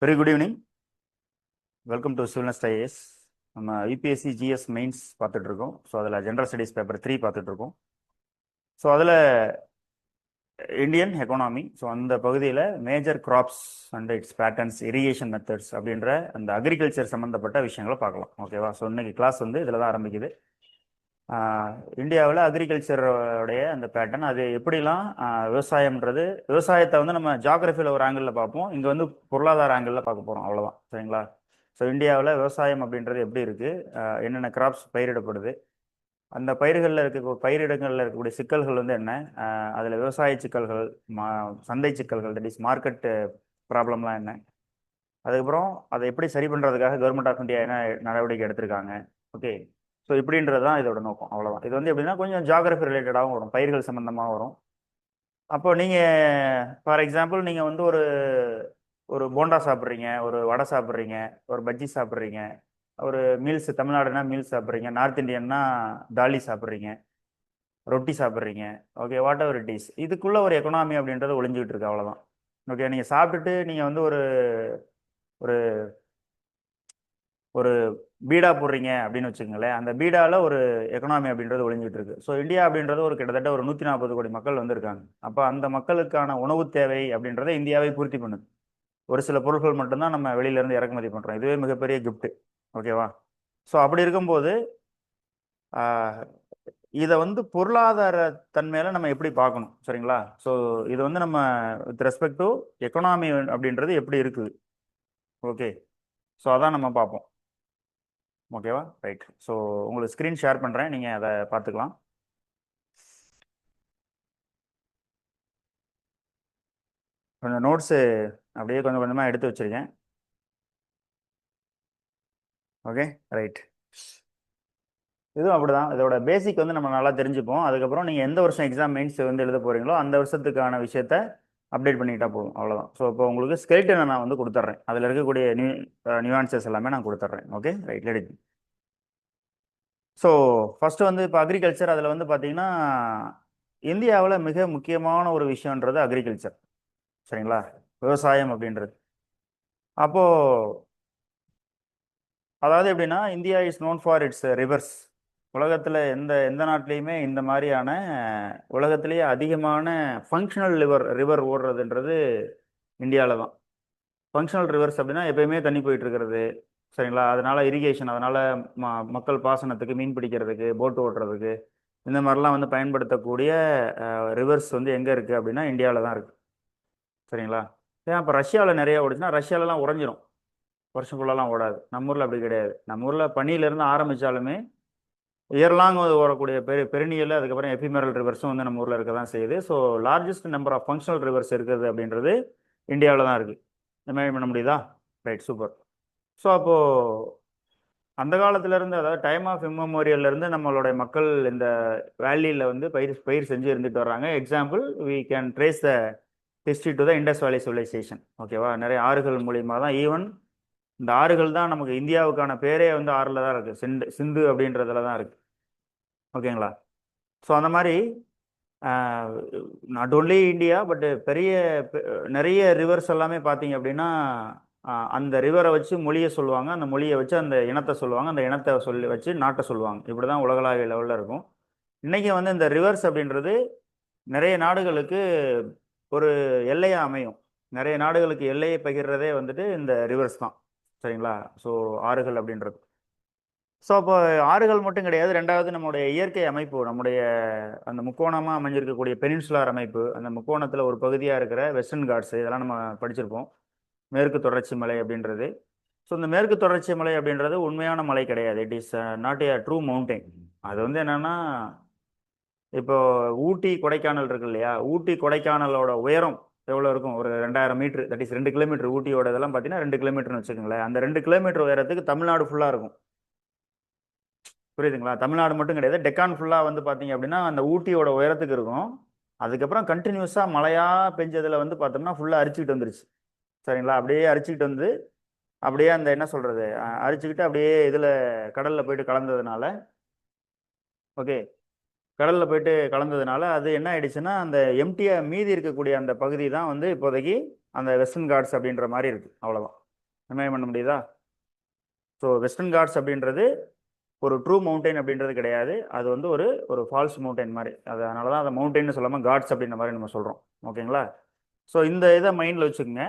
Very good evening. Welcome to civilness IAS. நம்ம UPSC GS mains பார்த்துட்டு இருக்கோம். So அதில் ஜென்ரல் ஸ்டடீஸ் பேப்பர் 3 பார்த்துட்டு இருக்கோம். ஸோ அதில் இந்தியன் எக்கானமி, ஸோ அந்த பகுதியில் major crops and its patterns, irrigation methods அப்படின்ற அந்த அக்ரிகல்ச்சர் சம்மந்தப்பட்ட விஷயங்களை பார்க்கலாம். ஓகேவா? ஸோ இன்னைக்கு கிளாஸ் வந்து இதில் தான் ஆரம்பிக்குது. இந்தியாவில் அக்ரிகல்ச்சருடைய அந்த பேட்டர்ன், அது எப்படிலாம் விவசாயம்ன்றது, விவசாயத்தை வந்து நம்ம ஜாகிரபியில் ஒரு ஆங்கிளில் பார்ப்போம், இங்கே வந்து பொருளாதார ஆங்கிளில் பார்க்க போகிறோம். அவ்வளோதான். சரிங்களா? ஸோ இந்தியாவில் விவசாயம் அப்படின்றது எப்படி இருக்குது, என்னென்ன கிராப்ஸ் பயிரிடப்படுது, அந்த பயிர்களில் பயிரிடங்களில் இருக்கக்கூடிய சிக்கல்கள் வந்து என்ன, அதில் விவசாய சிக்கல்கள், சந்தை சிக்கல்கள், தட் இஸ் மார்க்கெட் ப்ராப்ளம்லாம் என்ன, அதுக்கப்புறம் அதை எப்படி சரி பண்ணுறதுக்காக கவர்மெண்ட் ஆஃப் இந்தியா என்ன நடவடிக்கை எடுத்திருக்காங்க. ஓகே. ஸோ இப்படின்றது தான் இதோட நோக்கம். அவ்வளோதான். இது வந்து எப்படின்னா கொஞ்சம் ஜாகிரபி ரிலேட்டடாகவும் வரும், பயிர்கள் சம்மந்தமாக வரும். அப்போ நீங்கள் ஃபார் எக்ஸாம்பிள் நீங்கள் வந்து ஒரு ஒரு போண்டா சாப்பிட்றீங்க, ஒரு வடை சாப்பிட்றீங்க, ஒரு பஜ்ஜி சாப்பிட்றீங்க, ஒரு மீல்ஸ், தமிழ்நாடுனா மீல்ஸ் சாப்பிட்றீங்க, நார்த் இந்தியன்னா தாலி சாப்பிட்றீங்க, ரொட்டி சாப்பிட்றீங்க. Okay, what ever it is, இதுக்குள்ள ஒரு எக்கனாமி அப்படின்றது ஒளிஞ்சிக்கிட்டு இருக்கு. அவ்வளோதான். ஓகே. நீங்கள் சாப்பிட்டுட்டு நீங்கள் வந்து ஒரு ஒரு ஒரு பீடா போடுறீங்க அப்படின்னு வச்சுக்கோங்களேன், அந்த பீடாவில் ஒரு எக்கனாமி அப்படின்றது ஒளிஞ்சிட்டு இருக்கு. ஸோ இந்தியா அப்படின்றது ஒரு கிட்டத்தட்ட ஒரு 140 கோடி மக்கள் வந்து இருக்காங்க. அப்போ அந்த மக்களுக்கான உணவு தேவை அப்படின்றத இந்தியாவை பூர்த்தி பண்ணுது. ஒரு சில பொருட்கள் மட்டும்தான் நம்ம வெளியிலேருந்து இறக்குமதி பண்ணுறோம். இதுவே மிகப்பெரிய கிஃப்ட். ஓகேவா? ஸோ அப்படி இருக்கும்போது இதை வந்து பொருளாதார தன்மையில நம்ம எப்படி பார்க்கணும். சரிங்களா? ஸோ இது வந்து நம்ம வித் ரெஸ்பெக்ட் டு எக்கனாமி அப்படின்றது எப்படி இருக்குது. ஓகே. ஸோ அதான் நம்ம பார்ப்போம். ஓகேவா? ரைட். ஸோ உங்களுக்கு ஸ்க்ரீன் ஷேர் பண்ணுறேன், நீங்கள் அதை பார்த்துக்கலாம். கொஞ்சம் நோட்ஸு அப்படியே கொஞ்சம் கொஞ்சமாக எடுத்து வச்சுருக்கேன். Okay, right. இதுவும் அப்படிதான். இதோட பேசிக் வந்து நம்ம நல்லா தெரிஞ்சுப்போம். அதுக்கப்புறம் நீங்கள் எந்த வருஷம் எக்ஸாம் மெயின்ஸ் வந்து எழுத போகிறீங்களோ அந்த வருஷத்துக்கான விஷயத்த அப்டேட் பண்ணிக்கிட்டா போதும். அவ்வளோதான். ஸோ இப்போ உங்களுக்கு ஸ்கெல்டனை நான் வந்து கொடுத்துட்றேன், அதில் இருக்கக்கூடிய நியூஆன்சஸ் எல்லாமே நான் கொடுத்துட்றேன். Okay, right. Let. So first வந்து இப்போ அக்ரிகல்ச்சர், அதில் வந்து பார்த்தீங்கன்னா இந்தியாவில் மிக முக்கியமான ஒரு விஷயன்றது அக்ரிகல்ச்சர். சரிங்களா? விவசாயம் அப்படின்றது. அப்போது அதாவது எப்படின்னா, India is known for it's reverse. உலகத்தில் எந்த எந்த நாட்டிலையுமே இந்த மாதிரியான உலகத்திலேயே அதிகமான ஃபங்க்ஷனல் ரிவர் ஓடுறதுன்றது இந்தியாவில் தான். ஃபங்க்ஷனல் ரிவர்ஸ் அப்படின்னா எப்பயுமே தண்ணி போயிட்டு இருக்கிறது. சரிங்களா? அதனால இரிகேஷன், அதனால மக்கள் பாசனத்துக்கு, மீன் பிடிக்கிறதுக்கு, போட் ஓட்டுறதுக்கு, இந்த மாதிரிலாம் வந்து பயன்படுத்தக்கூடிய ரிவர்ஸ் வந்து எங்கே இருக்குது அப்படின்னா இந்தியாவில் தான் இருக்குது. சரிங்களா? ஏன் இப்போ ரஷ்யாவில் நிறைய ஓடுச்சுன்னா ரஷ்யாவிலலாம் உறைஞ்சிரும், வருஷம் ஃபுல்லாலாம் ஓடாது. நம்ம ஊரில் அப்படி கிடையாது. நம்ம ஊரில் பனியிலேருந்து ஆரம்பித்தாலுமே இயர்லாங் வரக்கூடிய பெருநியல், அதுக்கப்புறம் எஃபிமெரல் ரிவர்ஸும் வந்து நம்ம ஊரில் இருக்க தான் செய்யுது. So largest number of functional rivers இருக்குது அப்படின்றது இந்தியாவில் தான் இருக்குது. இமேஜின் பண்ண முடியுதா? Right, super. ஸோ அப்போது அந்த காலத்திலேருந்து, அதாவது டைம் ஆஃப் இம்மெமோரியல்லேருந்து நம்மளுடைய மக்கள் இந்த வேலியில் வந்து பயிர் செஞ்சு இருந்துட்டு வர்றாங்க. Example, we can trace the history to the Indus valley civilisation. ஓகேவா? நிறைய ஆறுகள் மூலியமாக தான், ஈவன் இந்த ஆறுகள் தான் நமக்கு இந்தியாவுக்கான பேரே வந்து ஆறில் தான் இருக்குது, சிந்து அப்படின்றதுல தான் இருக்குது. ஓகேங்களா? ஸோ அந்த மாதிரி நாட் ஓன்லி இந்தியா, பட் நிறைய ரிவர்ஸ் எல்லாமே பார்த்தீங்க அப்படின்னா அந்த ரிவரை வச்சு மொழியை சொல்லுவாங்க, அந்த மொழியை வச்சு அந்த இனத்தை சொல்லுவாங்க, அந்த இனத்தை சொல்லி வச்சு நாட்டை சொல்லுவாங்க. இப்படி தான் உலகளாவிய லெவலில் இருக்கும். இன்றைக்கி வந்து இந்த ரிவர்ஸ் அப்படின்றது நிறைய நாடுகளுக்கு ஒரு எல்லையாக அமையும். நிறைய நாடுகளுக்கு எல்லையை பகிர்றதே வந்துட்டு இந்த ரிவர்ஸ் தான். சரிங்களா? ஸோ ஆறுகள் அப்படின்றது. ஸோ அப்போ ஆறுகள் மட்டும் கிடையாது, ரெண்டாவது நம்முடைய இயற்கை அமைப்பு, நம்முடைய அந்த முக்கோணமாக அமைஞ்சிருக்கக்கூடிய பெனின்சுலார் அமைப்பு, அந்த முக்கோணத்தில் ஒரு பகுதியாக இருக்கிற வெஸ்டர்ன் காட்ஸ், இதெல்லாம் நம்ம படிச்சிருப்போம். மேற்கு தொடர்ச்சி மலை அப்படின்றது. ஸோ இந்த மேற்கு தொடர்ச்சி மலை அப்படின்றது உண்மையான மலை கிடையாது. It is not a true mountain. அது வந்து என்னென்னா, இப்போ ஊட்டி கொடைக்கானல் இருக்கு இல்லையா, ஊட்டி கொடைக்கானலோட உயரம் எவ்வளோ இருக்கும்? ஒரு 2000 மீட்ரு, தட் இஸ் 2 கிலோமீட்டர். ஊட்டியோட இதெல்லாம் பார்த்தீங்கன்னா 2 கிலோமீட்டர்னு வச்சுக்கோங்களேன். அந்த 2 கிலோமீட்டர் உயரத்துக்கு தமிழ்நாடு ஃபுல்லாக இருக்கும். புரியுதுங்களா? தமிழ்நாடு மட்டும் கிடையாது, டெக்கான் ஃபுல்லாக வந்து பார்த்தீங்க அப்படின்னா அந்த ஊட்டியோட உயரத்துக்கு இருக்கும். அதுக்கப்புறம் கண்டினியூஸாக மழையாக பெஞ்சதில் வந்து பார்த்தோம்னா ஃபுல்லாக அரிச்சுக்கிட்டு வந்துருச்சு. சரிங்களா? அப்படியே அரிச்சுக்கிட்டு வந்து அப்படியே அந்த என்ன சொல்கிறது, அரிச்சுக்கிட்டு அப்படியே இதில் கடலில் போயிட்டு கலந்ததுனால, ஓகே, கடலில் போயிட்டு கலந்ததுனால அது என்ன ஆயிடுச்சுன்னா, அந்த எம்டியாக மீதி இருக்கக்கூடிய அந்த பகுதி தான் வந்து இப்போதைக்கு அந்த வெஸ்டர்ன் காட்ஸ் அப்படின்ற மாதிரி இருக்குது. அவ்வளோதான். இமேஜின் பண்ண முடியுதா? ஸோ வெஸ்டர்ன் காட்ஸ் அப்படின்றது ஒரு ட்ரூ மவுண்டைன் அப்படின்றது கிடையாது. அது வந்து ஒரு ஒரு ஃபால்ஸ் மவுண்டைன் மாதிரி. அதனால தான் அதை மவுண்டைன்னு சொல்லாமல் காட்ஸ் அப்படின்ற மாதிரி நம்ம சொல்கிறோம். ஓகேங்களா? ஸோ இந்த இதை மைண்டில் வச்சுக்கோங்க.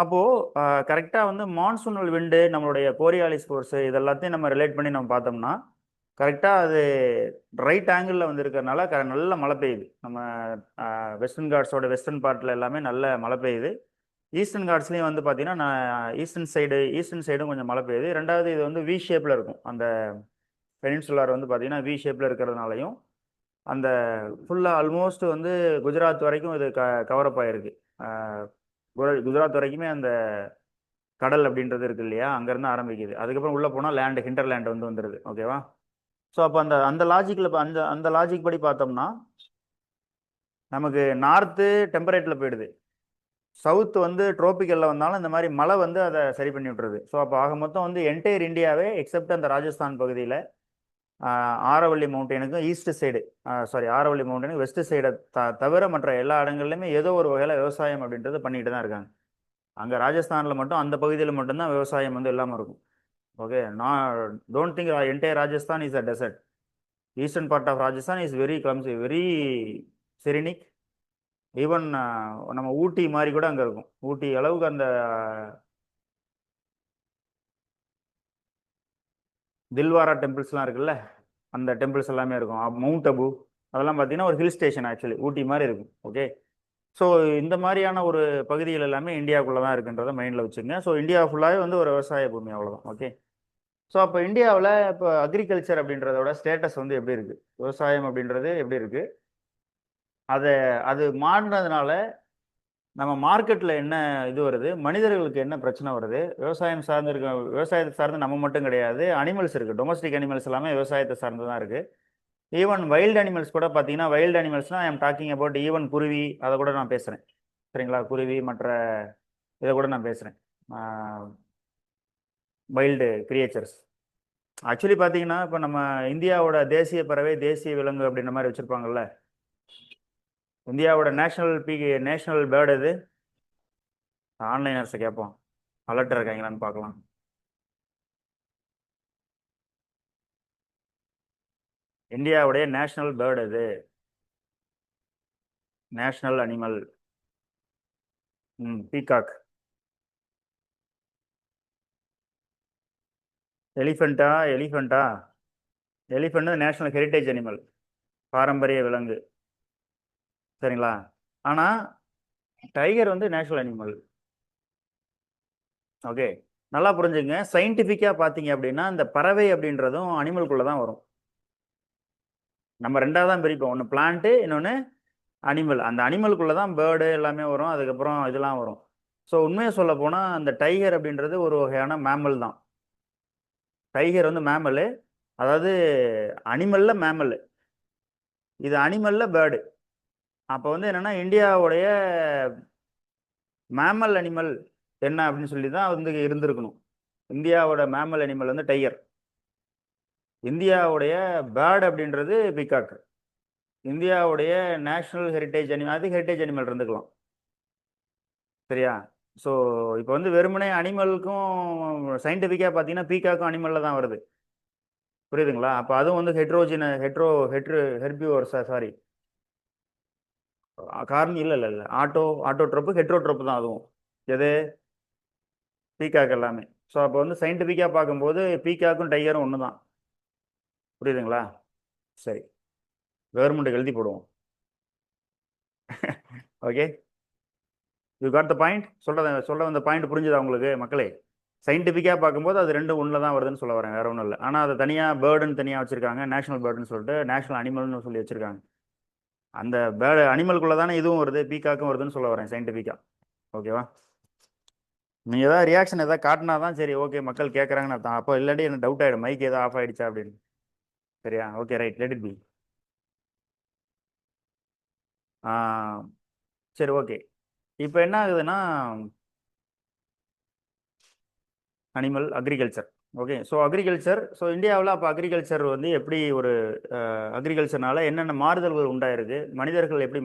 அப்போது கரெக்டாக வந்து மான்சூனல் விண்டு, நம்மளுடைய கோரியாலிஸ் ஃபோர்ஸு, இதெல்லாத்தையும் நம்ம ரிலேட் பண்ணி நம்ம பார்த்தோம்னா கரெக்டாக அது ரைட் ஆங்கிளில் வந்து இருக்கிறனால நல்ல மழை பெய்யுது. நம்ம வெஸ்டர்ன் காட்ஸோட வெஸ்டர்ன் பார்ட்டில் எல்லாமே நல்ல மழை பெய்யுது. ஈஸ்டர்ன் காட்ஸ்லேயும் வந்து பார்த்தீங்கன்னா ஈஸ்டர்ன் சைடும் கொஞ்சம் மழை பெய்யுது. ரெண்டாவது இது வந்து வி ஷேப்பில் இருக்கும். அந்த பெனின்சுலார் வந்து பார்த்தீங்கன்னா வி ஷேப்பில் இருக்கிறதுனாலையும் அந்த ஃபுல்லாக ஆல்மோஸ்ட் வந்து குஜராத் வரைக்கும் இது கவரப் ஆகிருக்கு. குஜராத் வரைக்குமே அந்த கடல் அப்படின்றது இருக்கு இல்லையா, அங்கேருந்து ஆரம்பிக்குது. அதுக்கப்புறம் உள்ளே போனால் லேண்டு ஹிண்டர்லேண்ட் வந்து வந்துடுது. ஓகேவா? ஸோ அப்போ அந்த அந்த லாஜிக்கில் அந்த அந்த லாஜிக் படி பார்த்தோம்னா நமக்கு நார்த்து டெம்பரேட்டில் போயிடுது, சவுத் வந்து ட்ரோபிக்கலில் வந்தாலும் இந்த மாதிரி மழை வந்து அதை சரி பண்ணி விட்டுருது. ஸோ அப்போ ஆக மொத்தம் வந்து என்டையர் இந்தியாவே எக்ஸப்ட் அந்த ராஜஸ்தான் பகுதியில் ஆரவல்லி மவுண்டனுக்கும் ஈஸ்ட் சைடு ஆரவல்லி மவுண்டனுக்கு வெஸ்ட் சைடை தவிர மற்ற எல்லா இடங்கள்லையுமே ஏதோ ஒரு வகையில் விவசாயம் அப்படின்றது பண்ணிட்டு தான் இருக்காங்க. அங்கே ராஜஸ்தானில் மட்டும் அந்த பகுதியில் மட்டும்தான் விவசாயம் வந்து இல்லாமல் இருக்கும். ஓகே, நான் don't think entire Rajasthan is a desert. Eastern part of Rajasthan is very clumsy, very scenic. Even நம்ம ஊட்டி மாதிரி கூட அங்கே இருக்கும். ஊட்டி அளவுக்கு அந்த தில்வாரா டெம்பிள்ஸ்லாம் இருக்குல்ல, அந்த டெம்பிள்ஸ் எல்லாமே இருக்கும். மவுண்ட் அபு அதெல்லாம் பார்த்தீங்கன்னா ஒரு ஹில் ஸ்டேஷன், ஆக்சுவலி ஊட்டி மாதிரி இருக்கும். ஓகே, ஸோ இந்த மாதிரியான ஒரு பகுதிகள் எல்லாமே இந்தியாவுக்குள்ளே தான் இருக்குன்றதை மைண்டில் வச்சுங்க. ஸோ இந்தியா ஃபுல்லாகவே வந்து ஒரு விவசாய பூமி, அவ்வளோதான். ஓகே, ஸோ அப்போ இந்தியாவில் இப்போ அக்ரிகல்ச்சர் அப்படின்றதோட ஸ்டேட்டஸ் வந்து எப்படி இருக்குது, விவசாயம் அப்படின்றது எப்படி இருக்குது, அதை அது மாறினதுனால நம்ம மார்க்கெட்டில் என்ன இது வருது, மனிதர்களுக்கு என்ன பிரச்சனை வருது, விவசாயம் சார்ந்து இருக்க, விவசாயத்தை சார்ந்து நம்ம மட்டும் கிடையாது, அனிமல்ஸ் இருக்குது, டொமஸ்டிக் அனிமல்ஸ் எல்லாமே விவசாயத்தை சார்ந்து தான் இருக்குது. ஈவன் வைல்டு அனிமல்ஸ் கூட பார்த்தீங்கன்னா, வைல்டு அனிமல்ஸ்னால் I am talking about even குருவி, அதை கூட நான் பேசுகிறேன். சரிங்களா? குருவி மற்ற இதை கூட நான் பேசுகிறேன். வைல்டு கிரியேச்சர்ஸ் ஆக்சுவலி பார்த்தீங்கன்னா, இப்போ நம்ம இந்தியாவோட தேசிய பறவை, தேசிய விலங்கு அப்படின்ற மாதிரி வச்சுருப்பாங்கல்ல. இந்தியாவோட நேஷனல் பேர்டு எது? ஆன்லைனர்ஸை கேட்போம், அலர்ட் இருக்காங்களான்னு பார்க்கலாம். இந்தியாவுடைய நேஷனல் பேர்டு எது? National animal? பீகாக். எலிஃபெண்ட்டா? எலிஃபெண்ட் நேஷனல் ஹெரிட்டேஜ் அனிமல், பாரம்பரிய விலங்கு. சரிங்களா? ஆனால் டைகர் வந்து நேஷனல் அனிமல். ஓகே, நல்லா புரிஞ்சுங்க. சயின்டிஃபிக்காக பார்த்தீங்க அப்படின்னா இந்த பறவை அப்படின்றதும் அனிமலுக்குள்ளே தான் வரும். நம்ம ரெண்டாவது தான் பிரிப்போம், ஒன்று பிளான்ட்டு, இன்னொன்று அனிமல். அந்த அனிமலுக்குள்ளே தான் பேர்டு எல்லாமே வரும், அதுக்கப்புறம் இதெல்லாம் வரும். ஸோ உண்மையை சொல்ல போனால் அந்த டைகர் அப்படின்றது ஒரு வகையான மேமல் தான். டைகர் வந்து மேமலு, அதாவது அனிமலில் மேமல், இது அனிமலில் பேர்டு. அப்போ வந்து என்னென்னா இந்தியாவுடைய மேமல் அனிமல் என்ன அப்படின்னு சொல்லி தான் வந்து இருந்திருக்கணும். இந்தியாவோட மேமல் அனிமல் வந்து டைகர், இந்தியாவுடைய பேர்டு அப்படின்றது பீகாக், இந்தியாவுடைய நேஷனல் ஹெரிட்டேஜ் அனிமல், அது ஹெரிட்டேஜ் அனிமல் இருந்துக்கலாம். சரியா? ஸோ இப்போ வந்து வெறுமனே அனிமலுக்கும் சயின்டிஃபிக்காக பார்த்தீங்கன்னா பீகாக்கும் அனிமலில் தான் வருது. புரியுதுங்களா? அப்போ அதுவும் வந்து ஹெர்பிவோர்ஸ், சாரி இல்லை ஆட்டோட்ரோப்பு ஹெட்ரோட்ரோப்பு தான் அதுவும். எது? பீகாக் எல்லாமே. ஸோ அப்போ வந்து சயின்டிஃபிக்காக பார்க்கும்போது பீகாக்கும் டைகரும் ஒன்று தான். புரியுதுங்களா? சரி, கவர்மெண்ட்டுக்கு எழுதி போடுவோம். Okay, you got the point. சொல்ல வந்த பாயிண்ட் புரிஞ்சுதா உங்களுக்கு மக்களே? சயின்டிஃபிக்காக பார்க்கும்போது அது ரெண்டும் ஒன்றில் தான் வருதுன்னு சொல்ல வரேன், வேற ஒன்றும் இல்லை. ஆனால் அதை தனியாக பேர்டுன்னு தனியாக வச்சுருக்காங்க, நேஷனல் பேர்டுன்னு சொல்லிட்டு, நேஷனல் அனிமல்னு சொல்லி வச்சுருக்காங்க. அந்த பேர்டு அனிமலுக்குள்ளே தானே இதுவும் வருது, பீகாக்கும் வருதுன்னு சொல்ல வரேன் சயின்டிஃபிக்காக. ஓகேவா? நீங்கள் ஏதாவது ரியாக்ஷன் எதாவது காட்டினா தான் சரி, ஓகே மக்கள் கேட்குறாங்கன்னு அர்த்தம். அப்போ இல்லாட்டி எனக்கு டவுட் ஆகிடும், மைக் ஏதாவது ஆஃப் ஆகிடுச்சா அப்படின்னு. சரியா? Okay, right, let it be. சரி, ஓகே. இப்போ என்ன ஆகுதுன்னா animal agriculture. Okay, so agriculture, so இந்தியாவில் அப்போ அக்ரிகல்ச்சர் வந்து எப்படி ஒரு அக்ரிகல்ச்சர்னால என்னென்ன மாறுதல்கள் உண்டாயிருக்கு, மனிதர்கள் எப்படி